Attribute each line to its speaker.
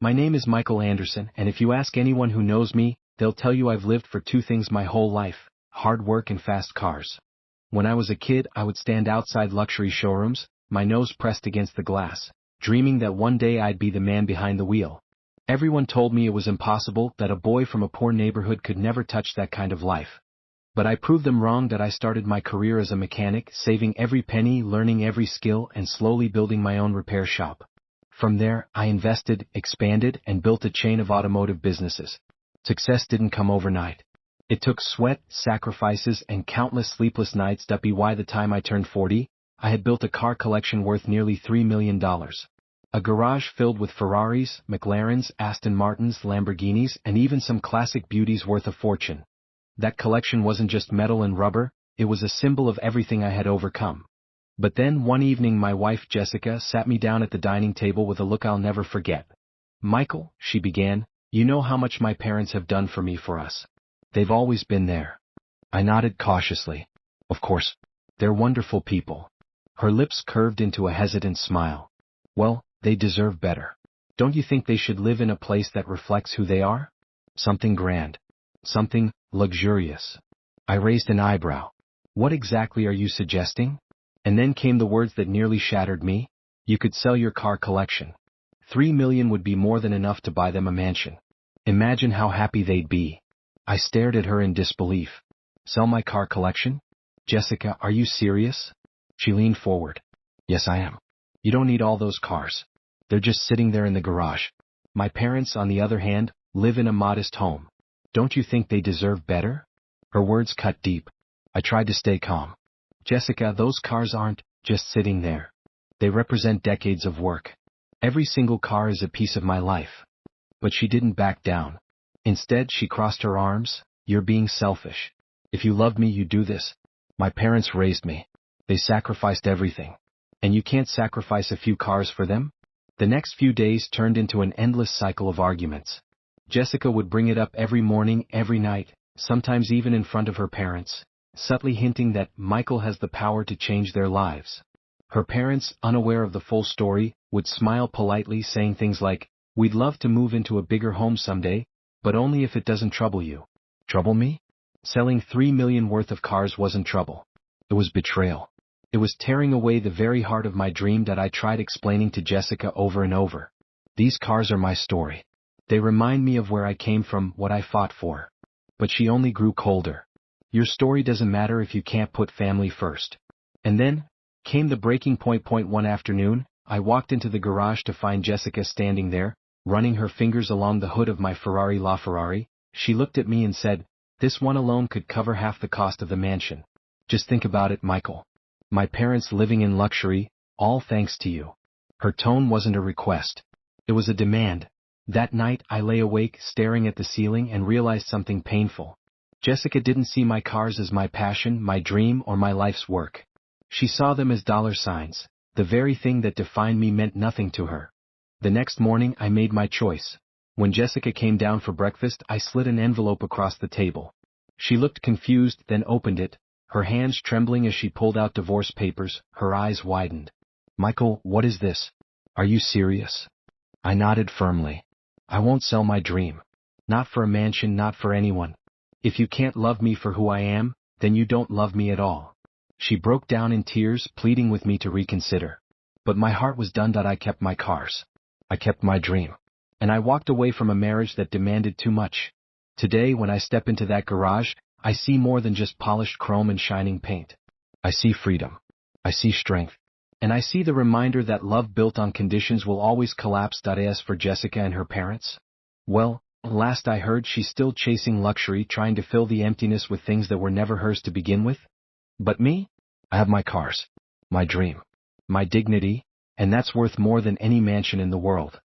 Speaker 1: My name is Michael Anderson, and if you ask anyone who knows me, they'll tell you I've lived for two things my whole life: hard work and fast cars. When I was a kid, I would stand outside luxury showrooms, my nose pressed against the glass, dreaming that one day I'd be the man behind the wheel. Everyone told me it was impossible, that a boy from a poor neighborhood could never touch that kind of life. But I proved them wrong. That I started my career as a mechanic, saving every penny, learning every skill, and slowly building my own repair shop. From there, I invested, expanded, and built a chain of automotive businesses. Success didn't come overnight. It took sweat, sacrifices, and countless sleepless nights. By the time I turned 40, I had built a car collection worth nearly $3 million. A garage filled with Ferraris, McLarens, Aston Martins, Lamborghinis, and even some classic beauties worth a fortune. That collection wasn't just metal and rubber, it was a symbol of everything I had overcome. But then one evening my wife Jessica sat me down at the dining table with a look I'll never forget. "Michael," she began, "you know how much my parents have done for me, for us. They've always been there." I nodded cautiously. "Of course. They're wonderful people." Her lips curved into a hesitant smile. "Well, they deserve better. Don't you think they should live in a place that reflects who they are? Something grand. Something luxurious." I raised an eyebrow. "What exactly are you suggesting?" And then came the words that nearly shattered me. "You could sell your car collection. $3 million would be more than enough to buy them a mansion. Imagine how happy they'd be." I stared at her in disbelief. "Sell my car collection? Jessica, are you serious?" She leaned forward. "Yes, I am. You don't need all those cars. They're just sitting there in the garage. My parents, on the other hand, live in a modest home. Don't you think they deserve better?" Her words cut deep. I tried to stay calm. "Jessica, those cars aren't just sitting there. They represent decades of work. Every single car is a piece of my life." But she didn't back down. Instead, she crossed her arms. "You're being selfish. If you loved me, you'd do this. My parents raised me. They sacrificed everything. And you can't sacrifice a few cars for them?" The next few days turned into an endless cycle of arguments. Jessica would bring it up every morning, every night, sometimes even in front of her parents, subtly hinting that Michael has the power to change their lives. Her parents, unaware of the full story, would smile politely, saying things like, "We'd love to move into a bigger home someday, but only if it doesn't trouble you." Trouble me? Selling $3 million worth of cars wasn't trouble. It was betrayal. It was tearing away the very heart of my dream that I tried explaining to Jessica over and over. "These cars are my story. They remind me of where I came from, what I fought for." But she only grew colder. "Your story doesn't matter if you can't put family first." And then came the breaking point. One afternoon, I walked into the garage to find Jessica standing there, running her fingers along the hood of my Ferrari LaFerrari. She looked at me and said, "This one alone could cover half the cost of the mansion. Just think about it, Michael. My parents living in luxury, all thanks to you." Her tone wasn't a request. It was a demand. That night I lay awake, staring at the ceiling, and realized something painful. Jessica didn't see my cars as my passion, my dream, or my life's work. She saw them as dollar signs. The very thing that defined me meant nothing to her. The next morning I made my choice. When Jessica came down for breakfast, I slid an envelope across the table. She looked confused, then opened it, her hands trembling as she pulled out divorce papers. Her eyes widened. "Michael, what is this? Are you serious?" I nodded firmly. "I won't sell my dream. Not for a mansion, not for anyone. If you can't love me for who I am, then you don't love me at all." She broke down in tears, pleading with me to reconsider. But my heart was done. I kept my cars. I kept my dream. And I walked away from a marriage that demanded too much. Today, when I step into that garage, I see more than just polished chrome and shining paint. I see freedom. I see strength. And I see the reminder that love built on conditions will always collapse. As for Jessica and her parents, well, last I heard, she's still chasing luxury, trying to fill the emptiness with things that were never hers to begin with. But me? I have my cars, my dream, my dignity, and that's worth more than any mansion in the world.